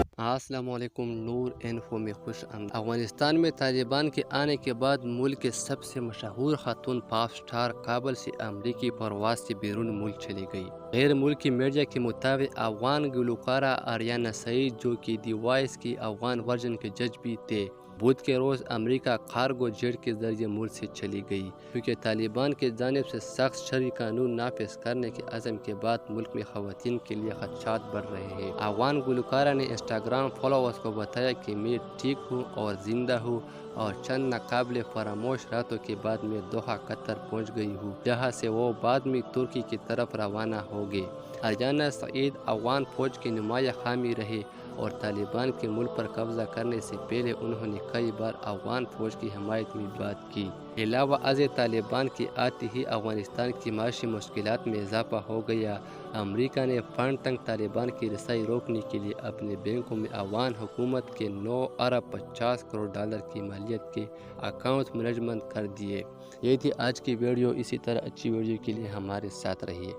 السلام علیکم، نور انفو میں خوش آمدید۔ افغانستان میں طالبان کے آنے کے بعد ملک کے سب سے مشہور خاتون پاپ سٹار کابل سے امریکی پرواز سے بیرون ملک چلی گئی۔ غیر ملکی میڈیا کے مطابق افغان گلوکارہ آریانا سعید، جو کہ دی وائس کی افغان ورژن کے جج بھی تھے، بدھ کے روز امریکہ کارگو جیٹ کے ذریعے ملک سے چلی گئی، کیونکہ طالبان کی جانب سے سخت شرعی قانون نافذ کرنے کے عزم کے بعد ملک میں خواتین کے لیے خدشات بڑھ رہے ہیں۔ افغان گلوکارہ نے انسٹاگرام فالوورز کو بتایا کہ میں ٹھیک ہوں اور زندہ ہوں، اور چند ناقابل فراموش راتوں کے بعد میں دوحہ قطر پہنچ گئی ہوں، جہاں سے وہ بعد میں ترکی کی طرف روانہ ہو گئے۔ آریانا سعید افغان فوج کے نمایاں حامی رہے اور طالبان کے ملک پر قبضہ کرنے سے پہلے انہوں نے کئی بار افغان فوج کی حمایت میں بات کی۔ علاوہ ازیں طالبان کے آتے ہی افغانستان کی معاشی مشکلات میں اضافہ ہو گیا۔ امریکہ نے فنڈ تک طالبان کی رسائی روکنے کے لیے اپنے بینکوں میں افغان حکومت کے 9.50 ارب کی مالیت کے اکاؤنٹ منجمد کر دیے۔ یہ تھی آج کی ویڈیو۔ اسی طرح اچھی ویڈیو کے لیے ہمارے ساتھ رہیے۔